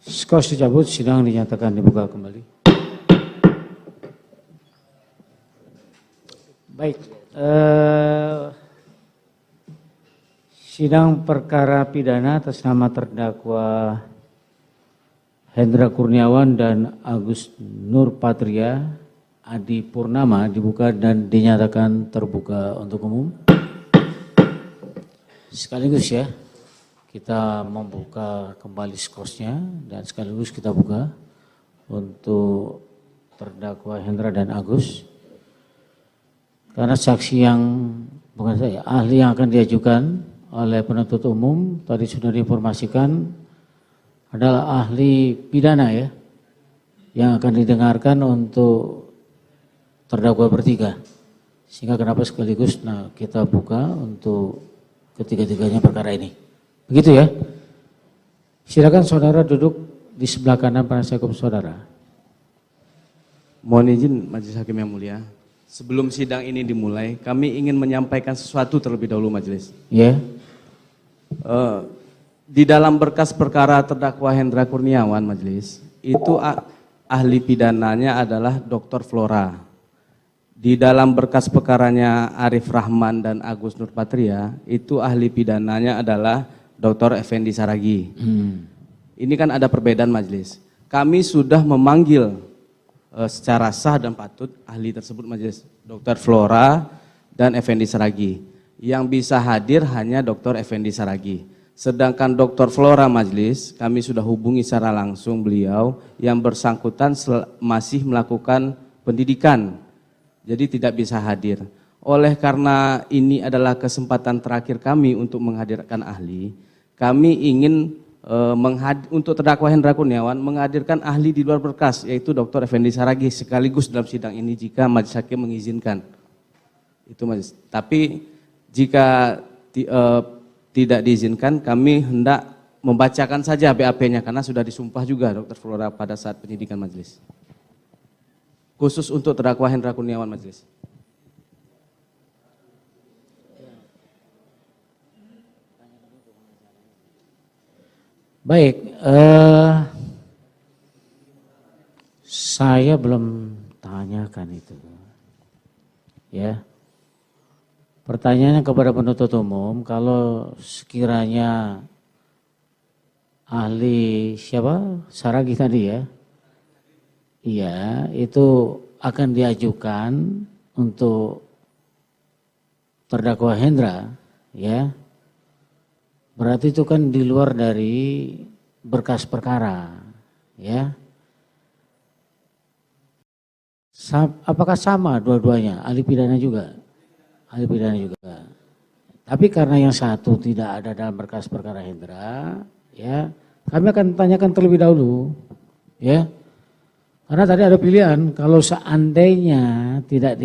Skos dicabut, sidang dinyatakan dibuka kembali. Baik, sidang perkara pidana atas nama terdakwa Hendra Kurniawan dan Agus Nurpatria Adi Purnama dibuka dan dinyatakan terbuka untuk umum. Sekaligus ya, kita membuka kembali skosnya dan sekaligus kita buka untuk terdakwa Hendra dan Agus. Karena saksi yang, bukan saya, ahli yang akan diajukan oleh penuntut umum tadi sudah diinformasikan adalah ahli pidana ya, yang akan didengarkan untuk terdakwa bertiga. Sehingga kenapa sekaligus kita buka untuk ketiga-tiganya perkara ini. Begitu ya. Silakan saudara duduk di sebelah kanan penasihat hukum saudara. Mohon izin Majelis Hakim yang mulia. Sebelum sidang ini dimulai, kami ingin menyampaikan sesuatu terlebih dahulu majelis. Ya. Di dalam berkas perkara terdakwa Hendra Kurniawan majelis, itu ahli pidananya adalah Dr. Flora. Di dalam berkas perkaranya Arif Rahman dan Agus Nurpatria, itu ahli pidananya adalah Dr. Effendi Saragi. Ini kan ada perbedaan majelis. Kami sudah memanggil secara sah dan patut ahli tersebut majelis, Dr. Flora dan Effendi Saragi. Yang bisa hadir hanya Dr. Effendi Saragi. Sedangkan Dr. Flora majelis, kami sudah hubungi secara langsung beliau yang bersangkutan masih melakukan pendidikan. Jadi tidak bisa hadir. Oleh karena ini adalah kesempatan terakhir kami untuk menghadirkan ahli, kami ingin untuk terdakwa Hendra Kurniawan menghadirkan ahli di luar berkas, yaitu Dr. Effendi Saragi sekaligus dalam sidang ini jika majelis hakim mengizinkan. Itu majelis. Tapi jika tidak diizinkan, kami hendak membacakan saja BAP-nya karena sudah disumpah juga Dr. Flora pada saat penyidikan majelis. Khusus untuk terdakwa Hendra Kurniawan majelis. Baik, saya belum tanyakan itu. Ya. Pertanyaannya kepada penuntut umum, kalau sekiranya ahli siapa? Saragi tadi ya. Iya, itu akan diajukan untuk terdakwa Hendra, ya. Berarti itu kan di luar dari berkas perkara, ya. Apakah sama dua-duanya? Ahli pidana juga? Ahli pidana juga. Tapi karena yang satu tidak ada dalam berkas perkara Hendra, ya, kami akan tanyakan terlebih dahulu, ya. Karena tadi ada pilihan, kalau seandainya tidak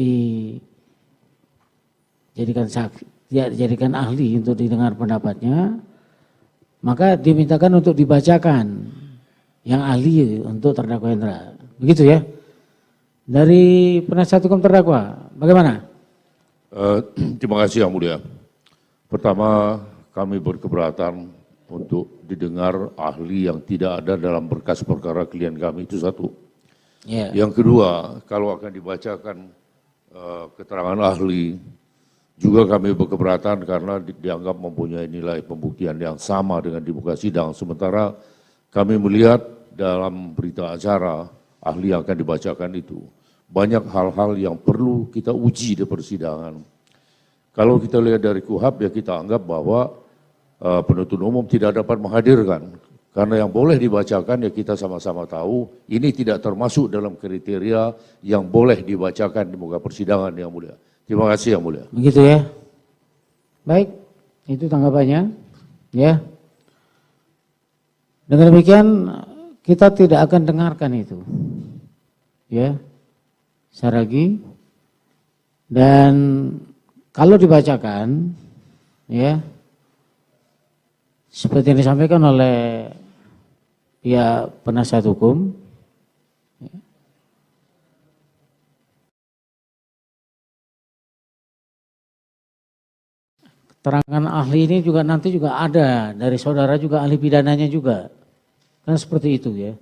dijadikan ahli untuk didengar pendapatnya, maka dimintakan untuk dibacakan yang ahli untuk terdakwa Hendra. Begitu ya. Dari penasihat hukum terdakwa, bagaimana? Terima kasih Yang Mulia. Pertama, kami berkeberatan untuk didengar ahli yang tidak ada dalam berkas perkara klien kami, itu satu. Yeah. Yang kedua, kalau akan dibacakan keterangan ahli, juga kami berkeberatan karena dianggap mempunyai nilai pembuktian yang sama dengan di muka sidang. Sementara kami melihat dalam berita acara ahli yang akan dibacakan itu, banyak hal-hal yang perlu kita uji di persidangan. Kalau kita lihat dari KUHAP ya kita anggap bahwa penuntut umum tidak dapat menghadirkan. Karena yang boleh dibacakan ya kita sama-sama tahu ini tidak termasuk dalam kriteria yang boleh dibacakan di muka persidangan Yang Mulia. Terima kasih Yang Mulia. Begitu ya. Baik, itu tanggapannya. Ya. Dengan demikian kita tidak akan dengarkan itu. Ya. Saragi. Dan kalau dibacakan, ya, seperti yang disampaikan oleh pihak penasihat hukum, ya, keterangan ahli ini juga nanti juga ada dari saudara juga ahli pidananya juga, Kan seperti itu ya.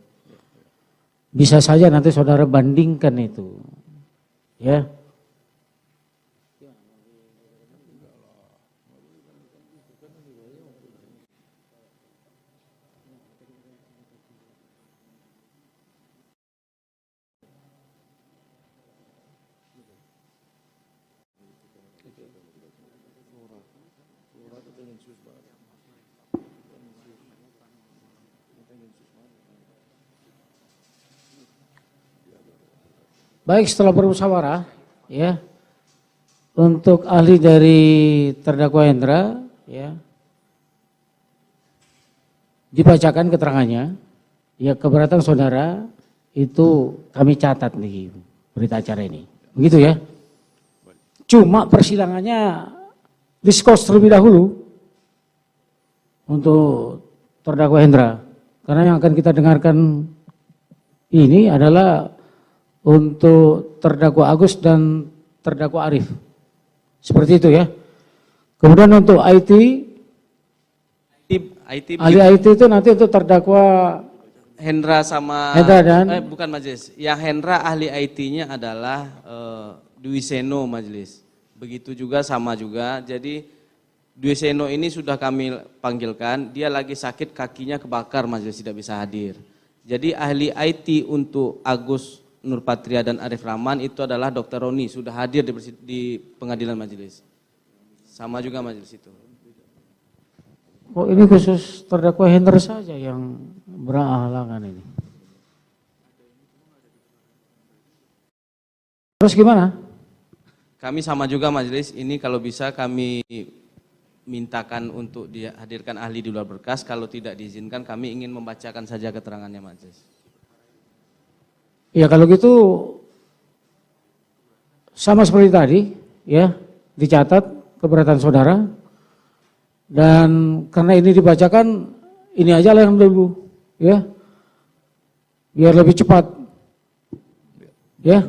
Bisa saja nanti saudara bandingkan itu. Ya. Baik, setelah bermusyawarah ya, untuk ahli dari terdakwa Hendra ya, dibacakan keterangannya. Ya, keberatan saudara itu kami catat nih berita acara ini. Begitu ya. Cuma persidangannya diskors terlebih dahulu untuk terdakwa Hendra. Karena yang akan kita dengarkan ini adalah untuk terdakwa Agus dan terdakwa Arif. Seperti itu ya. Kemudian untuk IT ahli IT itu nanti untuk terdakwa Hendra sama Hendra dan bukan majelis. Yang Hendra ahli IT-nya adalah Dwi Seno majelis. Begitu juga sama juga. Jadi Dwi Seno ini sudah kami panggilkan, dia lagi sakit kakinya kebakar majelis tidak bisa hadir. Jadi ahli IT untuk Agus Nurpatria dan Arif Rahman itu adalah Dr. Roni, sudah hadir di pengadilan majelis. Sama juga majelis itu. Oh, ini khusus terdakwa Hendra saja yang berhalangan ini. Terus gimana? Kami sama juga majelis, ini kalau bisa kami mintakan untuk dihadirkan ahli di luar berkas, kalau tidak diizinkan kami ingin membacakan saja keterangannya majelis. Ya kalau gitu sama seperti tadi ya, dicatat keberatan saudara, dan karena ini dibacakan ini aja lah yang dulu ya, biar lebih cepat ya.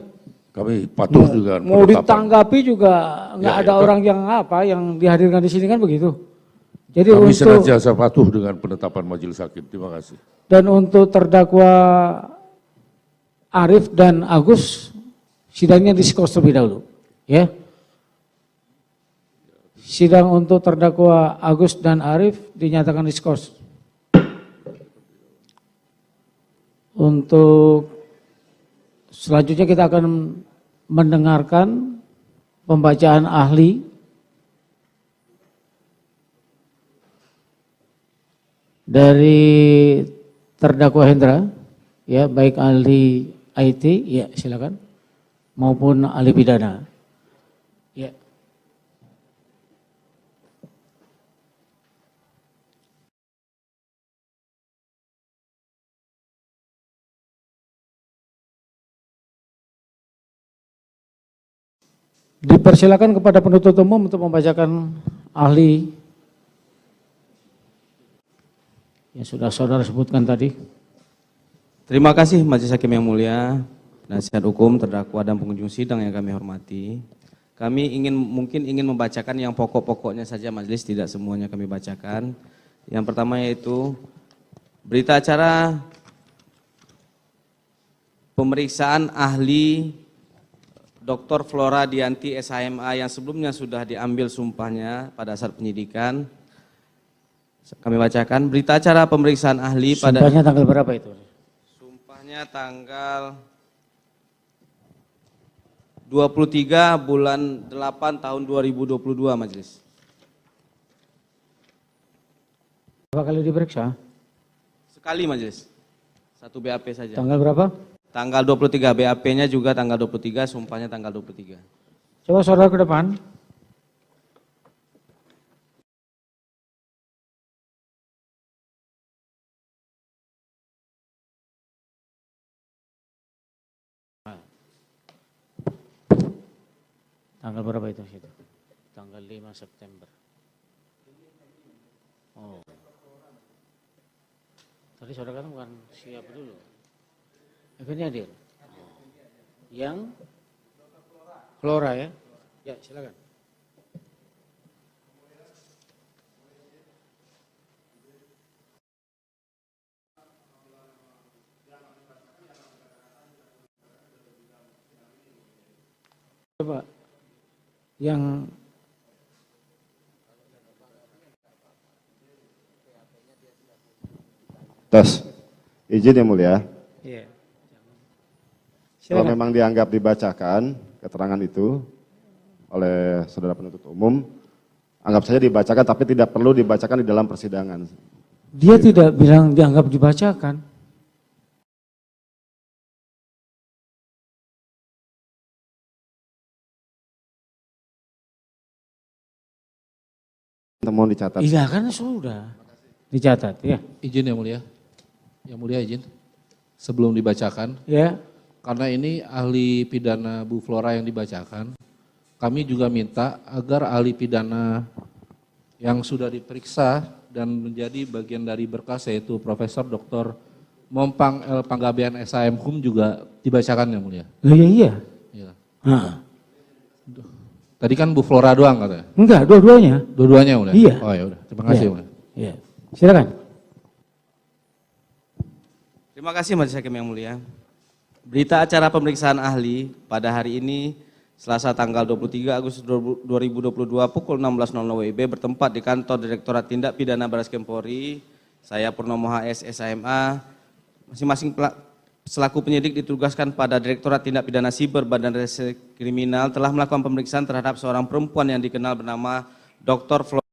Kami patuh dengan mau ditanggapi juga nggak ada orang yang dihadirkan di sini kan begitu. Jadi kami untuk senantiasa patuh dengan penetapan majelis hakim. Terima kasih. Dan untuk terdakwa Arif dan Agus sidangnya diskors terlebih dahulu ya. Sidang untuk terdakwa Agus dan Arif dinyatakan diskors. Untuk selanjutnya kita akan mendengarkan pembacaan ahli dari terdakwa Hendra ya, baik ahli IT ya silakan maupun ahli pidana. Ya. Dipersilakan kepada penuntut umum untuk membacakan ahli yang sudah saudara sebutkan tadi. Terima kasih majelis hakim yang mulia, penasihat hukum, terdakwa dan pengunjung sidang yang kami hormati. Kami mungkin ingin membacakan yang pokok-pokoknya saja majelis, tidak semuanya kami bacakan. Yang pertama yaitu berita acara pemeriksaan ahli Dr. Flora Dianti SHMA yang sebelumnya sudah diambil sumpahnya pada saat penyidikan. Kami bacakan berita acara pemeriksaan ahli pada... Sumpahnya tanggal berapa itu? Sumpahnya tanggal 23 bulan 8 tahun 2022 majelis. Berapa kali diperiksa? Sekali majelis. Satu BAP saja. Tanggal berapa? Tanggal 23, BAP-nya juga tanggal 23, sumpahnya tanggal 23. Coba saudara ke depan. Tanggal berapa itu? Tanggal 5 September. Oh. Tadi saudara kan bukan siapa dulu? Effendi hadir. Yang Flora ya? Ya silakan. Pak, yang Tes. Izin yang mulia. Iya. Kalau Silakan. memang dianggap dibacakan keterangan itu oleh saudara penuntut umum, anggap saja dibacakan tapi tidak perlu dibacakan di dalam persidangan. Dia tidak bilang dianggap dibacakan. Mohon dicatat. Iya kan sudah dicatat ya. Izin yang mulia. Yang mulia izin. Sebelum dibacakan, Ya. karena ini ahli pidana Bu Flora yang dibacakan, kami juga minta agar ahli pidana yang sudah diperiksa dan menjadi bagian dari berkas yaitu Profesor Dr. Mompang L. Panggabean SHM HUM juga dibacakan yang mulia. Iya iya. Iya. Nah, Tadi kan Bu Flora doang katanya. enggak, dua-duanya. Dua-duanya mulia. Iya. Oh ya udah. Terima kasih Iya. mulia. Iya. Silakan. Terima kasih Majelis Hakim yang mulia. Berita acara pemeriksaan ahli pada hari ini Selasa tanggal 23 Agustus 2022 pukul 16.00 WIB bertempat di kantor Direktorat Tindak Pidana Barreskrim Polri. Saya Purnomo HS SHMA. Masing-masing selaku penyidik ditugaskan pada Direktorat Tindak Pidana Siber Badan Reserse Kriminal telah melakukan pemeriksaan terhadap seorang perempuan yang dikenal bernama Dr. Flora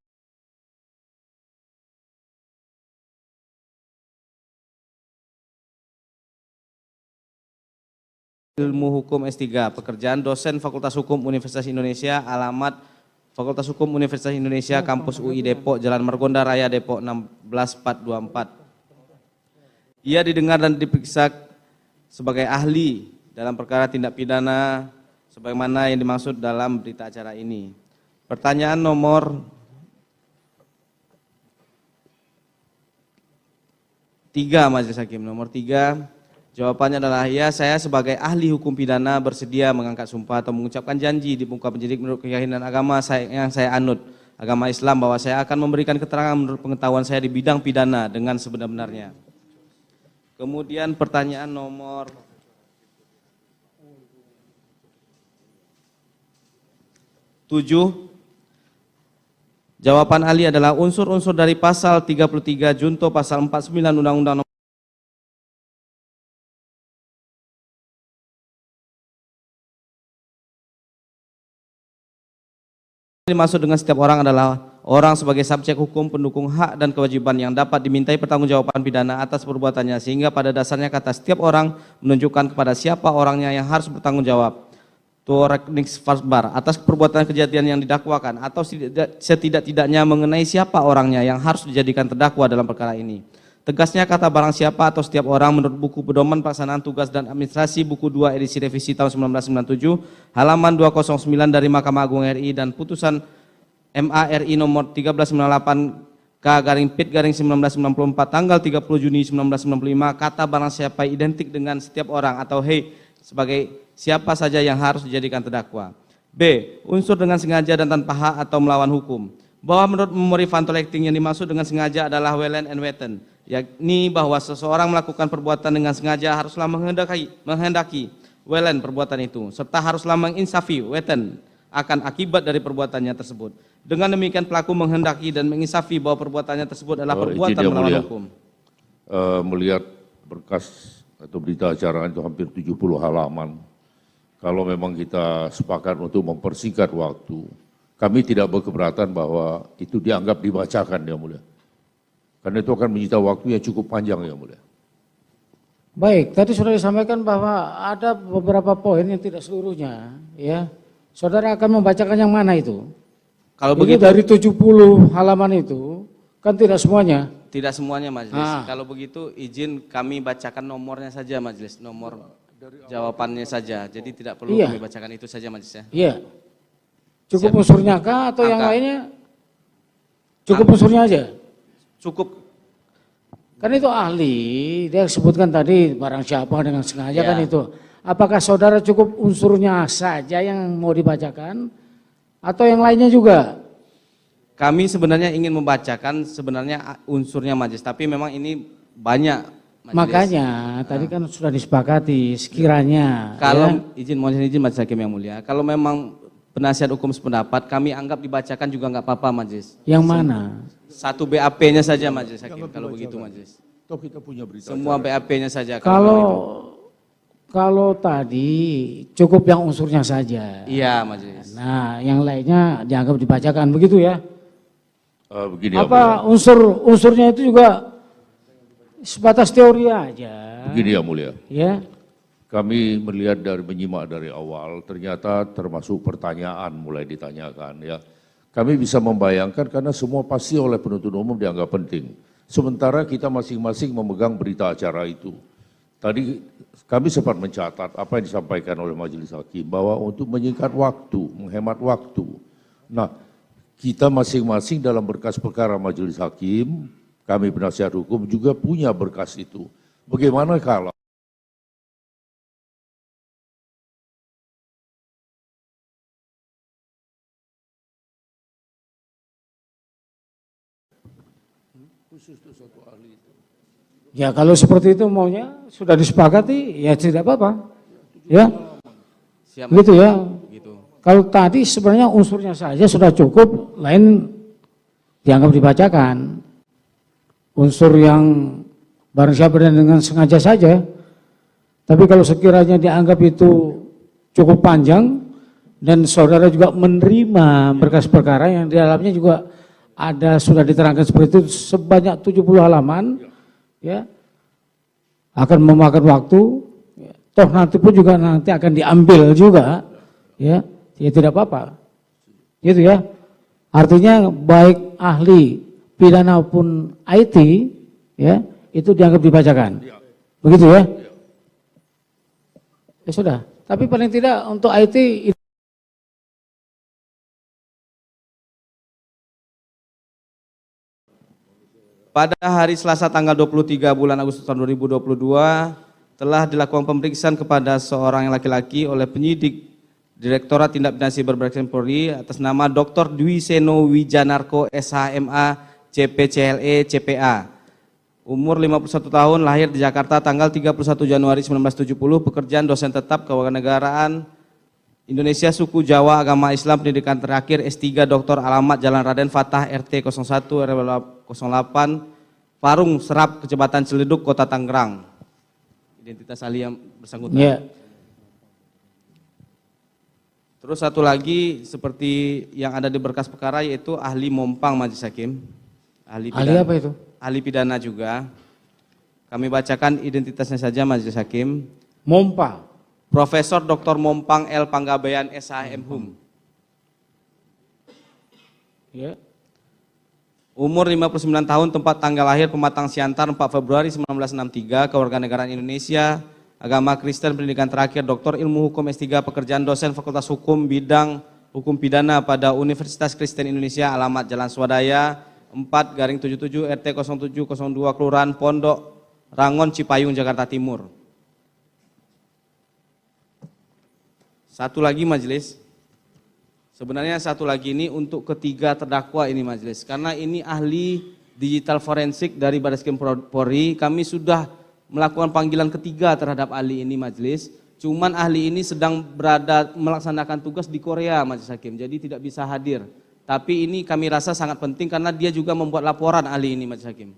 Ilmu Hukum S3, pekerjaan dosen Fakultas Hukum Universitas Indonesia, alamat Fakultas Hukum Universitas Indonesia, Kampus UI Depok, Jalan Margonda Raya Depok 16424. Ia didengar dan diperiksa sebagai ahli dalam perkara tindak pidana sebagaimana yang dimaksud dalam berita acara ini. Pertanyaan nomor 3 Majelis Hakim, nomor 3. Jawabannya adalah ya, saya sebagai ahli hukum pidana bersedia mengangkat sumpah atau mengucapkan janji di muka penyidik menurut keyakinan agama yang saya anut, agama Islam, bahwa saya akan memberikan keterangan menurut pengetahuan saya di bidang pidana dengan sebenar-benarnya. Kemudian pertanyaan nomor 7. Jawaban ahli adalah unsur-unsur dari pasal 33 junto pasal 49 Undang-Undang dimaksud dengan setiap orang adalah orang sebagai subjek hukum, pendukung hak dan kewajiban yang dapat dimintai pertanggungjawaban pidana atas perbuatannya, sehingga pada dasarnya kata setiap orang menunjukkan kepada siapa orangnya yang harus bertanggung jawab. Tuoreknix Farsbar atas perbuatan kejadian yang didakwakan atau setidak-tidaknya mengenai siapa orangnya yang harus dijadikan terdakwa dalam perkara ini. Tegasnya kata barang siapa atau setiap orang menurut buku pedoman pelaksanaan tugas dan administrasi buku 2 edisi revisi tahun 1997 halaman 209 dari Mahkamah Agung RI dan putusan MARI nomor 1398 K/Pit/1994 tanggal 30 Juni 1995 kata barang siapa identik dengan setiap orang atau sebagai siapa saja yang harus dijadikan terdakwa. B. Unsur dengan sengaja dan tanpa hak atau melawan hukum. Bahwa menurut memori Vantolecting yang dimaksud dengan sengaja adalah welen and weten, yakni bahwa seseorang melakukan perbuatan dengan sengaja haruslah menghendaki welen perbuatan itu, serta haruslah menginsafi weten akan akibat dari perbuatannya tersebut. Dengan demikian pelaku menghendaki dan menginsafi bahwa perbuatannya tersebut adalah perbuatan melawan hukum. Melihat berkas atau berita acara itu hampir 70 halaman. Kalau memang kita sepakat untuk mempersingkat waktu, kami tidak berkeberatan bahwa itu dianggap dibacakan, Yang Mulia. Karena itu akan menyita waktu yang cukup panjang, Yang Mulia. Baik, tadi sudah disampaikan bahwa ada beberapa poin yang tidak seluruhnya, ya. Saudara akan membacakan yang mana itu? Kalau Ini begitu dari 70 halaman itu, kan tidak semuanya. tidak semuanya majelis. Kalau begitu izin kami bacakan nomornya saja majelis, nomor jawabannya saja. Jadi tidak perlu kami bacakan itu saja majelis ya. Iya. Cukup unsurnya kah atau yang Angka. lainnya? Cukup unsurnya aja. Cukup. Kan itu ahli, dia sebutkan tadi barang siapa dengan sengaja kan Ya. itu. Apakah saudara cukup unsurnya saja yang mau dibacakan atau yang lainnya juga? Kami sebenarnya ingin membacakan sebenarnya unsurnya majelis, tapi memang ini banyak Majelis. Makanya tadi kan sudah disepakati sekiranya Kalau mohon izin Majelis Hakim yang mulia, kalau memang penasihat hukum sependapat, kami anggap dibacakan juga nggak apa-apa Majelis. yang mana? Satu BAP-nya saja Majelis Hakim, kalau begitu Majelis. Toh kita punya berita Semua BAP-nya saja. Kalau tadi cukup yang unsurnya saja. Iya Majelis. Nah, yang lainnya dianggap dibacakan begitu ya? begini Apa unsurnya itu juga sebatas teori aja. Begini yang mulia. Ya. Kami melihat dari menyimak dari awal, ternyata termasuk pertanyaan mulai ditanyakan ya. Kami bisa membayangkan karena semua pasti oleh penuntut umum dianggap penting. Sementara kita masing-masing memegang berita acara itu. Tadi kami sempat mencatat apa yang disampaikan oleh majelis hakim bahwa untuk menyingkat waktu, menghemat waktu. Nah, kita masing-masing dalam berkas perkara majelis hakim, kami penasihat hukum juga punya berkas itu. Bagaimana kalau Ya kalau seperti itu maunya sudah disepakati ya tidak apa-apa. Ya. Siap, Begitu ya. gitu. Kalau tadi sebenarnya unsurnya saja sudah cukup, lain dianggap dibacakan. Unsur yang barang siapa dan dengan sengaja saja. Tapi kalau sekiranya dianggap itu cukup panjang dan saudara juga menerima berkas perkara yang di dalamnya juga ada sudah diterangkan seperti itu sebanyak 70 halaman, ya akan memakan waktu. Toh nanti pun juga nanti akan diambil juga, ya tidak apa-apa, gitu ya. Artinya baik ahli pidana maupun IT, ya itu dianggap dibacakan, begitu ya. Ya sudah. Tapi paling tidak untuk IT Pada hari Selasa tanggal 23 bulan Agustus tahun 2022 telah dilakukan pemeriksaan kepada seorang yang laki-laki oleh penyidik Direktorat Tindak Pidana Siber Barreskrim Polri atas nama Dr. Dwi Seno Wijanarko SHMA CPCLE CPA. Umur 51 tahun, lahir di Jakarta tanggal 31 Januari 1970, pekerjaan dosen tetap kewarganegaraan Indonesia suku Jawa agama Islam pendidikan terakhir S3 Dr. Alamat Jalan Raden Fatah RT 01 RW 08 Parung Serap Kecamatan Ciledug Kota Tangerang. Identitas ahli yang bersangkutan. ya. Terus satu lagi seperti yang ada di berkas perkara yaitu ahli Mompang Majelis Hakim. Ahli apa itu? Ahli pidana juga. Kami bacakan identitasnya saja Majelis Hakim. Mompa. Profesor Dr. Mompang L. Panggabean SHM Hum. Ya. Umur 59 tahun, tempat tanggal lahir Pematang Siantar 4 Februari 1963, kewarganegaraan Indonesia, agama Kristen, pendidikan terakhir Doktor Ilmu Hukum S3, pekerjaan dosen Fakultas Hukum bidang Hukum Pidana pada Universitas Kristen Indonesia, alamat Jalan Swadaya 4/77 RT 0702 Kelurahan Pondok Rangon Cipayung Jakarta Timur. Satu lagi majelis, sebenarnya satu lagi ini untuk ketiga terdakwa ini majelis, karena ini ahli digital forensik dari Barreskrim Polri, kami sudah melakukan panggilan ketiga terhadap ahli ini majelis, cuman ahli ini sedang berada melaksanakan tugas di Korea Majelis Hakim, jadi tidak bisa hadir. Tapi ini kami rasa sangat penting karena dia juga membuat laporan ahli ini Majelis Hakim.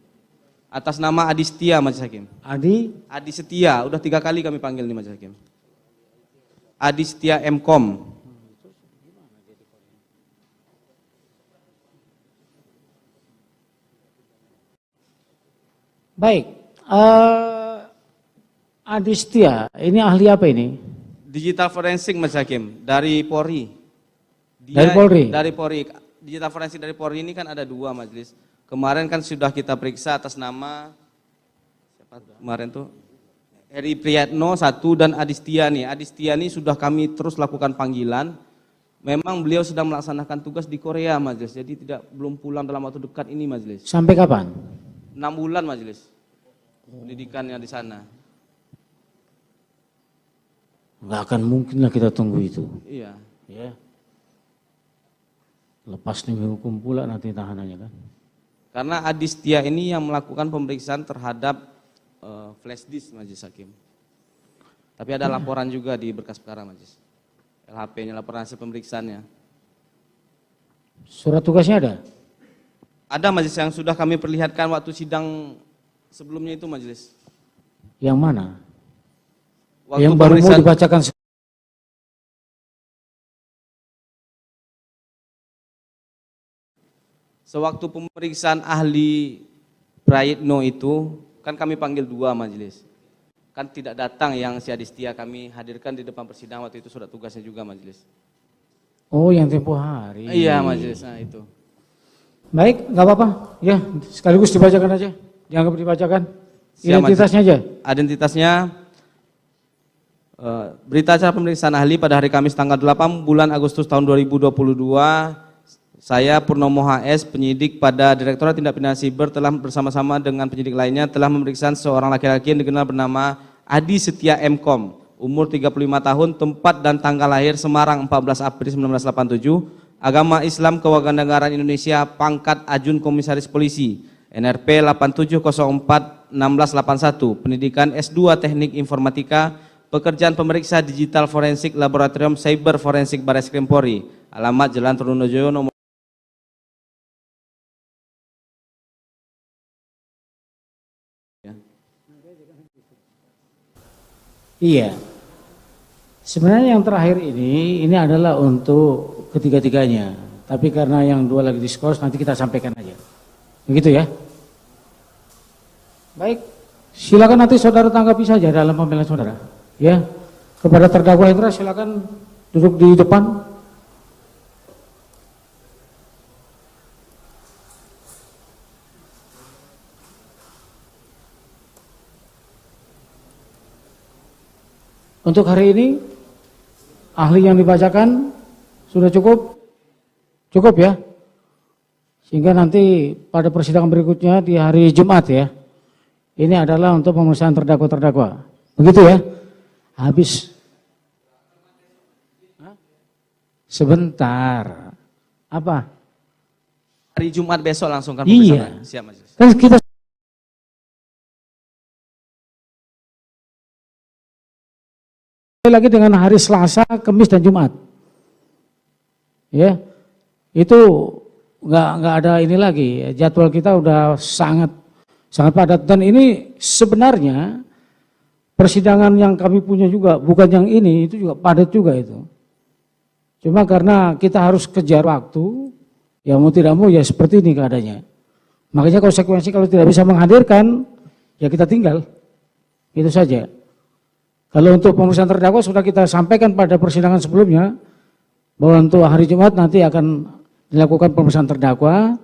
Atas nama Adi Setia Majelis Hakim. Adi Setia, udah 3 kali kami panggil nih Majelis Hakim. Adi Setia Mkom. Baik. Adi Setia, ini ahli apa ini? Digital forensik Majelis Hakim dari Polri. Dari Polri? Dari Polri. Digital forensik dari Polri ini kan ada 2 majelis. Kemarin kan sudah kita periksa atas nama siapa kemarin tuh? Heri Priyatno 1 dan Adi Setia nih. Adi Setia nih sudah kami terus lakukan panggilan. Memang beliau sedang melaksanakan tugas di Korea majelis. Jadi belum pulang dalam waktu dekat ini majelis. Sampai kapan? 6 bulan majelis. Pendidikannya di sana. Enggak akan mungkin lah kita tunggu itu. Iya. Ya. Lepas nih hukum pula nanti tahanannya kan. Karena Adi Setia ini yang melakukan pemeriksaan terhadap flash disk Majelis Hakim. Tapi ada laporan juga di berkas perkara Majelis. LHP-nya, laporan hasil pemeriksaannya. Surat tugasnya ada? Ada Majelis yang sudah kami perlihatkan waktu sidang sebelumnya itu Majelis. Yang mana? Waktu Yang baru mau dibacakan. Sewaktu pemeriksaan ahli Prayitno itu, kan kami panggil 2 Majelis. Kan tidak datang yang si Adistia, kami hadirkan di depan persidangan waktu itu surat tugasnya juga Majelis. Oh, yang tempo hari. Iya Majelis, nah itu. Baik, nggak apa-apa. Ya, sekaligus dibacakan aja. Dianggap dibacakan. Siap, Identitasnya aja. Identitasnya, berita acara pemeriksaan ahli pada hari Kamis tanggal 8 bulan Agustus tahun 2022, saya Purnomo HS, penyidik pada Direktorat Tindak Pidana Siber telah bersama-sama dengan penyidik lainnya telah memeriksa seorang laki-laki yang dikenal bernama Adi Setia M.Com, umur 35 tahun, tempat dan tanggal lahir Semarang 14 April 1987, agama Islam, kewarganegaraan Indonesia, pangkat Ajun Komisaris Polisi, NRP 8704-1681, pendidikan S2 Teknik Informatika, pekerjaan pemeriksa digital forensik Laboratorium Cyber Forensik Barreskrim Polri, alamat Jalan Trunojoyo nomor Iya. Sebenarnya yang terakhir ini adalah untuk ketiga-tiganya. Tapi karena yang 2 lagi diskors, nanti kita sampaikan aja. Begitu ya. Baik, silakan nanti saudara tanggapi saja dalam pembelaan saudara. Ya, kepada terdakwa Hendra silakan duduk di depan. Untuk hari ini, ahli yang dibacakan sudah cukup? Cukup ya? Sehingga nanti pada persidangan berikutnya di hari Jumat ya, ini adalah untuk pemeriksaan terdakwa-terdakwa. Begitu ya? Habis. Sebentar. Apa? hari Jumat besok langsung kan Iya. pemeriksaan. Siap Majelis. Kan kita lagi dengan hari Selasa, Kamis dan Jumat. Ya. Itu nggak ada ini lagi. Jadwal kita udah sangat padat dan ini sebenarnya persidangan yang kami punya juga bukan yang ini, itu juga padat juga itu. Cuma karena kita harus kejar waktu, ya mau tidak mau ya seperti ini keadaannya. Makanya konsekuensi kalau tidak bisa menghadirkan, ya kita tinggal. Itu saja. Kalau untuk pemeriksaan terdakwa sudah kita sampaikan pada persidangan sebelumnya, bahwa untuk hari Jumat nanti akan dilakukan pemeriksaan terdakwa,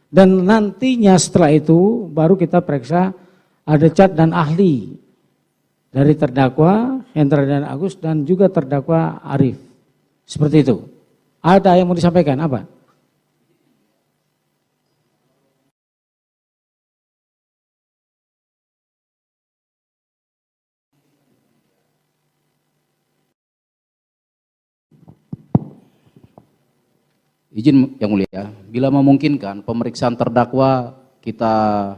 dan nantinya setelah itu baru kita periksa ada cat dan ahli dari terdakwa Hendra dan Agus dan juga terdakwa Arif. Seperti itu. Ada yang mau disampaikan apa? Izin yang mulia, bila memungkinkan pemeriksaan terdakwa kita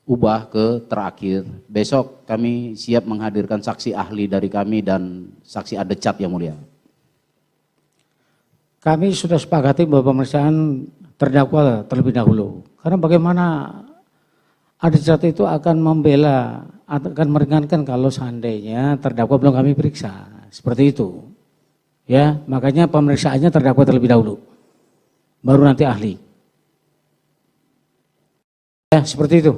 ubah ke terakhir. Besok kami siap menghadirkan saksi ahli dari kami dan saksi adecat yang mulia. Kami sudah sepakati bahwa pemeriksaan terdakwa terlebih dahulu. Karena bagaimana adecat itu akan membela, akan meringankan kalau seandainya terdakwa belum kami periksa. Seperti itu. Ya, makanya pemeriksaannya terdakwa terlebih dahulu. Baru nanti ahli. Ya, seperti itu.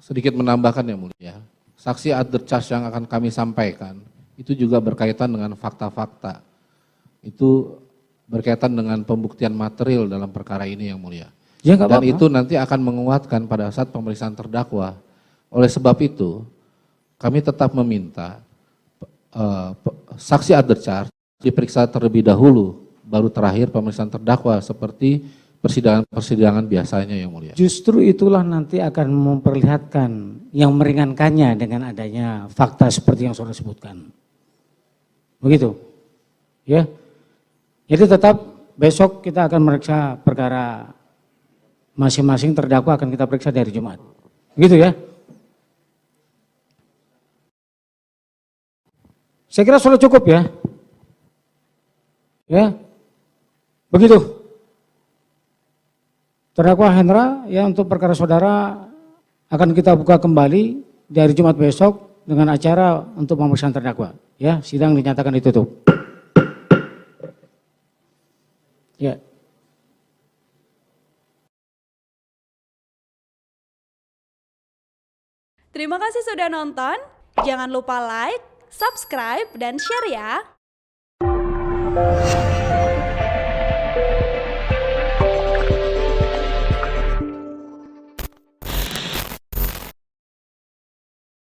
Sedikit menambahkan yang mulia, saksi other charge yang akan kami sampaikan itu juga berkaitan dengan fakta-fakta. Itu berkaitan dengan pembuktian material dalam perkara ini yang mulia. Ya, nggak Dan apa-apa. itu nanti akan menguatkan pada saat pemeriksaan terdakwa. Oleh sebab itu, kami tetap meminta saksi other charge diperiksa terlebih dahulu, baru terakhir pemeriksaan terdakwa seperti persidangan-persidangan biasanya yang mulia. Justru itulah nanti akan memperlihatkan yang meringankannya dengan adanya fakta seperti yang saudara sebutkan. Begitu. Ya. Jadi tetap besok kita akan meriksa perkara masing-masing terdakwa akan kita periksa dari Jumat. Gitu ya. Saya kira sudah cukup ya. Ya. Begitu. Terdakwa Hendra, ya untuk perkara saudara akan kita buka kembali di hari Jumat besok dengan acara untuk pemeriksaan terdakwa. Ya, sidang dinyatakan ditutup. Ya. Terima kasih sudah nonton. Jangan lupa like, subscribe, dan share ya.